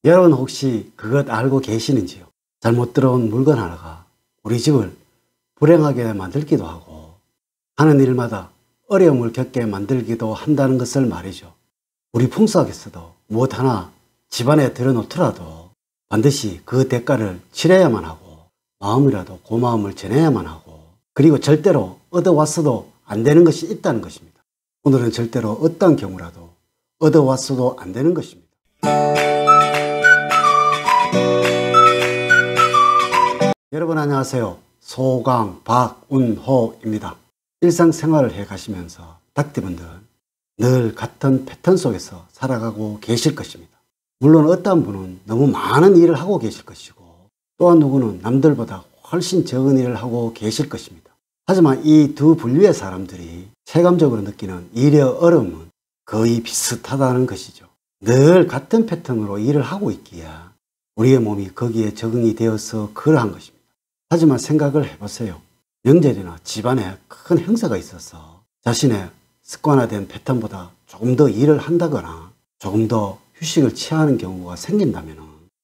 여러분 혹시 그것 알고 계시는지요? 잘못 들어온 물건 하나가 우리 집을 불행하게 만들기도 하고 하는 일마다 어려움을 겪게 만들기도 한다는 것을 말이죠. 우리 풍수학에서도 무엇 하나 집안에 들여놓더라도 반드시 그 대가를 치러야만 하고 마음이라도 고마움을 전해야만 하고 그리고 절대로 얻어왔어도 안 되는 것이 있다는 것입니다. 오늘은 절대로 어떤 경우라도 얻어왔어도 안 되는 것입니다. 여러분 안녕하세요. 소강 박운호입니다. 일상생활을 해 가시면서 닭띠분들 늘 같은 패턴 속에서 살아가고 계실 것입니다. 물론 어떤 분은 너무 많은 일을 하고 계실 것이고 또한 누구는 남들보다 훨씬 적은 일을 하고 계실 것입니다. 하지만 이 두 분류의 사람들이 체감적으로 느끼는 일의 어려움은 거의 비슷하다는 것이죠. 늘 같은 패턴으로 일을 하고 있기에 우리의 몸이 거기에 적응이 되어서 그러한 것입니다. 하지만 생각을 해보세요. 명절이나 집안에 큰 행사가 있어서 자신의 습관화된 패턴보다 조금 더 일을 한다거나 조금 더 휴식을 취하는 경우가 생긴다면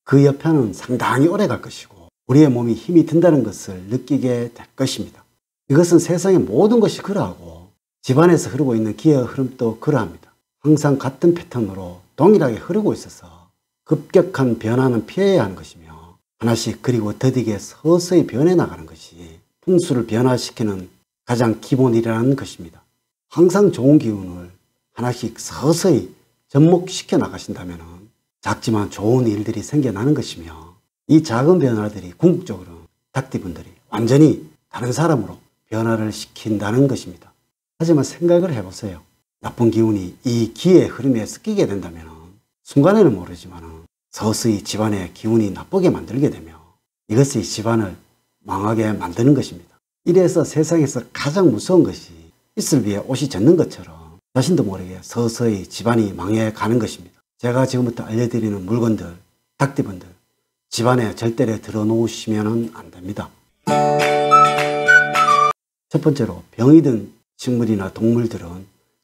그 여편은 상당히 오래 갈 것이고 우리의 몸이 힘이 든다는 것을 느끼게 될 것입니다. 이것은 세상의 모든 것이 그러하고 집안에서 흐르고 있는 기의 흐름도 그러합니다. 항상 같은 패턴으로 동일하게 흐르고 있어서 급격한 변화는 피해야 하는 것이며 하나씩 그리고 더디게 서서히 변해나가는 것이 풍수를 변화시키는 가장 기본이라는 것입니다. 항상 좋은 기운을 하나씩 서서히 접목시켜 나가신다면 작지만 좋은 일들이 생겨나는 것이며 이 작은 변화들이 궁극적으로 닭띠분들이 완전히 다른 사람으로 변화를 시킨다는 것입니다. 하지만 생각을 해보세요. 나쁜 기운이 이 기의 흐름에 섞이게 된다면 순간에는 모르지만 서서히 집안의 기운이 나쁘게 만들게 되며 이것이 집안을 망하게 만드는 것입니다. 이래서 세상에서 가장 무서운 것이 이슬 위에 옷이 젖는 것처럼 자신도 모르게 서서히 집안이 망해가는 것입니다. 제가 지금부터 알려드리는 물건들, 닭띠분들 집안에 절대로 들어놓으시면 안 됩니다. 첫 번째로 병이 든 식물이나 동물들은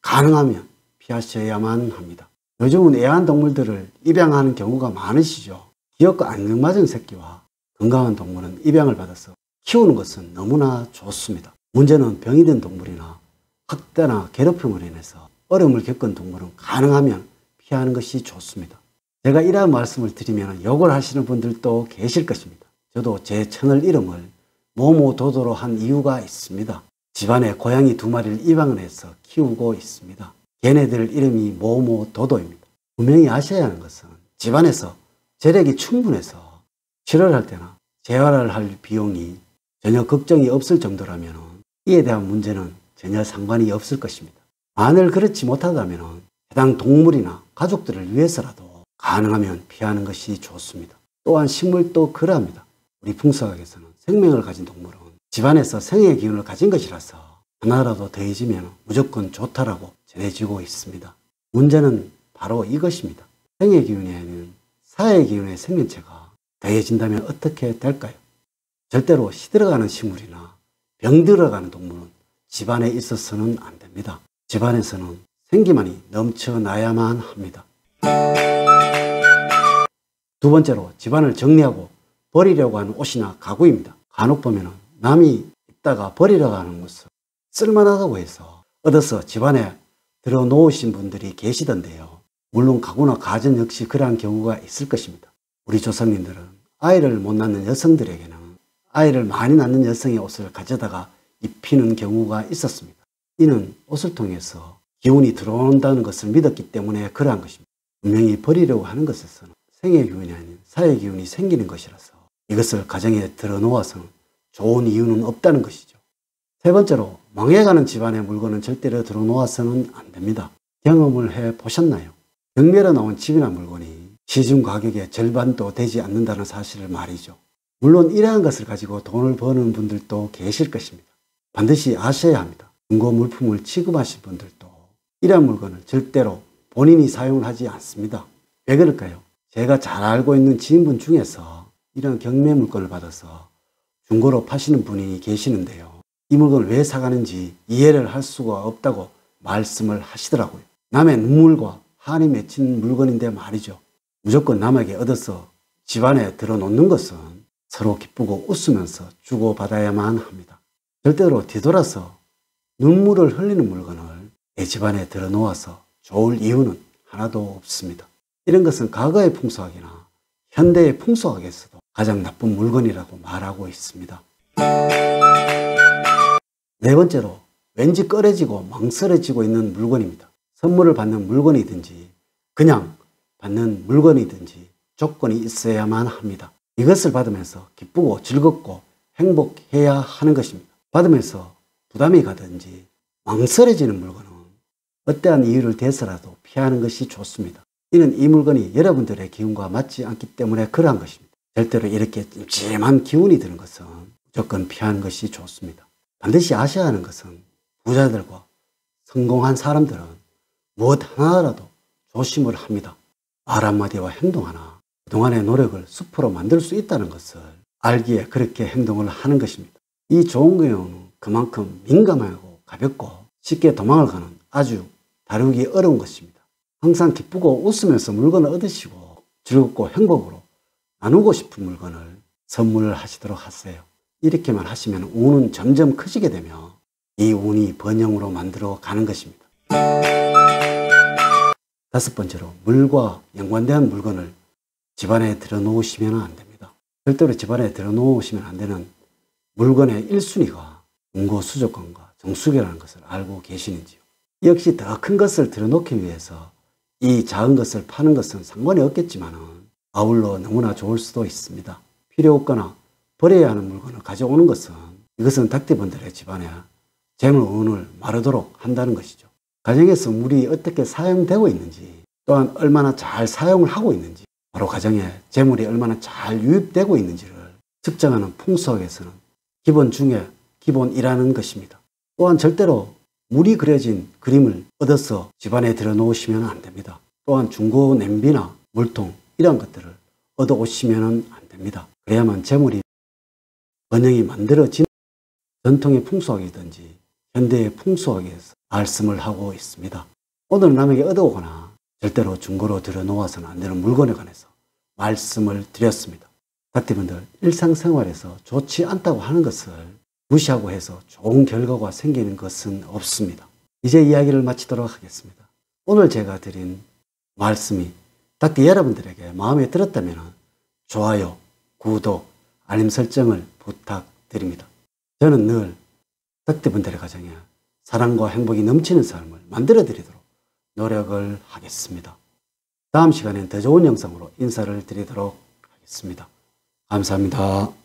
가능하면 피하셔야만 합니다. 요즘은 애완동물들을 입양하는 경우가 많으시죠. 귀엽고 안경맞은 새끼와 건강한 동물은 입양을 받아서 키우는 것은 너무나 좋습니다. 문제는 병이 든 동물이나 학대나 괴롭힘으로 인해서 어려움을 겪은 동물은 가능하면 피하는 것이 좋습니다. 제가 이러한 말씀을 드리면 욕을 하시는 분들도 계실 것입니다. 저도 제 채널 이름을 모모도도로 한 이유가 있습니다. 집안에 고양이 2마리를 입양을 해서 키우고 있습니다. 걔네들 이름이 모모도도입니다. 분명히 아셔야 하는 것은 집안에서 재력이 충분해서 치료를 할 때나 재활을 할 비용이 전혀 걱정이 없을 정도라면 이에 대한 문제는 전혀 상관이 없을 것입니다. 만일 그렇지 못하다면 해당 동물이나 가족들을 위해서라도 가능하면 피하는 것이 좋습니다. 또한 식물도 그러합니다. 우리 풍수학에서는 생명을 가진 동물은 집안에서 생의 기운을 가진 것이라서 하나라도 더해지면 무조건 좋다라고 전해지고 있습니다. 문제는 바로 이것입니다. 생의 기운이 아닌 사의 기운의 생명체가 더해진다면 어떻게 될까요? 절대로 시들어가는 식물이나 병들어가는 동물은 집안에 있어서는 안 됩니다. 집안에서는 생기만이 넘쳐나야만 합니다. 두 번째로 집안을 정리하고 버리려고 하는 옷이나 가구입니다. 간혹 보면 남이 입다가 버리려고 하는 것을 쓸만하다고 해서 얻어서 집안에 들어놓으신 분들이 계시던데요. 물론 가구나 가전 역시 그러한 경우가 있을 것입니다. 우리 조상님들은 아이를 못 낳는 여성들에게는 아이를 많이 낳는 여성의 옷을 가져다가 입히는 경우가 있었습니다. 이는 옷을 통해서 기운이 들어온다는 것을 믿었기 때문에 그러한 것입니다. 분명히 버리려고 하는 것에서는 생의 기운이 아닌 사의 기운이 생기는 것이라서 이것을 가정에 들어놓아서는 좋은 이유는 없다는 것이죠. 세 번째로 망해가는 집안의 물건은 절대로 들어놓아서는 안 됩니다. 경험을 해보셨나요? 경매로 나온 집이나 물건이 시중 가격의 절반도 되지 않는다는 사실을 말이죠. 물론 이러한 것을 가지고 돈을 버는 분들도 계실 것입니다. 반드시 아셔야 합니다. 중고 물품을 취급하실 분들도 이러한 물건을 절대로 본인이 사용을 하지 않습니다. 왜 그럴까요? 제가 잘 알고 있는 지인분 중에서 이런 경매 물건을 받아서 중고로 파시는 분이 계시는데요. 이 물건을 왜 사가는지 이해를 할 수가 없다고 말씀을 하시더라고요. 남의 눈물과 한이 맺힌 물건인데 말이죠. 무조건 남에게 얻어서 집안에 들어놓는 것은 서로 기쁘고 웃으면서 주고받아야만 합니다. 절대로 뒤돌아서 눈물을 흘리는 물건을 내 집안에 들어놓아서 좋을 이유는 하나도 없습니다. 이런 것은 과거의 풍속학이나 현대의 풍속학에서도 가장 나쁜 물건이라고 말하고 있습니다. 네 번째로 왠지 꺼려지고 망설여지고 있는 물건입니다. 선물을 받는 물건이든지 그냥 받는 물건이든지 조건이 있어야만 합니다. 이것을 받으면서 기쁘고 즐겁고 행복해야 하는 것입니다. 받으면서 부담이 가든지 망설여지는 물건은 어떠한 이유를 대서라도 피하는 것이 좋습니다. 이는 이 물건이 여러분들의 기운과 맞지 않기 때문에 그러한 것입니다. 절대로 이렇게 찜찜한 기운이 드는 것은 무조건 피하는 것이 좋습니다. 반드시 아셔야 하는 것은 부자들과 성공한 사람들은 무엇 하나라도 조심을 합니다. 말 한마디와 행동 하나 그동안의 노력을 수포로 만들 수 있다는 것을 알기에 그렇게 행동을 하는 것입니다. 이 좋은 경우는 그만큼 민감하고 가볍고 쉽게 도망을 가는 아주 다루기 어려운 것입니다. 항상 기쁘고 웃으면서 물건을 얻으시고 즐겁고 행복으로 나누고 싶은 물건을 선물하시도록 하세요. 이렇게만 하시면 운은 점점 커지게 되며 이 운이 번영으로 만들어 가는 것입니다. 다섯 번째로 물과 연관된 물건을 집안에 들어놓으시면 안 됩니다. 절대로 집안에 들어놓으시면 안 되는 물건의 1순위가 운고수족관과 정수기라는 것을 알고 계시는지요? 역시 더 큰 것을 들어놓기 위해서 이 작은 것을 파는 것은 상관이 없겠지만 아울러 너무나 좋을 수도 있습니다. 필요 없거나 버려야 하는 물건을 가져오는 것은 이것은 닭띠분들의 집안에 재물운을 마르도록 한다는 것이죠. 가정에서 물이 어떻게 사용되고 있는지 또한 얼마나 잘 사용을 하고 있는지 바로 가정에 재물이 얼마나 잘 유입되고 있는지를 측정하는 풍수학에서는 기본 중에 기본이라는 것입니다. 또한 절대로 물이 그려진 그림을 얻어서 집안에 들어놓으시면 안 됩니다. 또한 중고 냄비나 물통 이런 것들을 얻어 오시면 안 됩니다. 그래야만 재물이 번영이 만들어진 전통의 풍수학이든지 현대의 풍수학에서 말씀을 하고 있습니다. 오늘 남에게 얻어오거나 절대로 중고로 들여놓아서는 안 되는 물건에 관해서 말씀을 드렸습니다. 닭띠분들 일상생활에서 좋지 않다고 하는 것을 무시하고 해서 좋은 결과가 생기는 것은 없습니다. 이제 이야기를 마치도록 하겠습니다. 오늘 제가 드린 말씀이 닭띠 여러분들에게 마음에 들었다면 좋아요, 구독, 알림 설정을 부탁드립니다. 저는 늘 닭띠분들의 가정에 사랑과 행복이 넘치는 삶을 만들어 드리도록 노력을 하겠습니다. 다음 시간엔 더 좋은 영상으로 인사를 드리도록 하겠습니다. 감사합니다.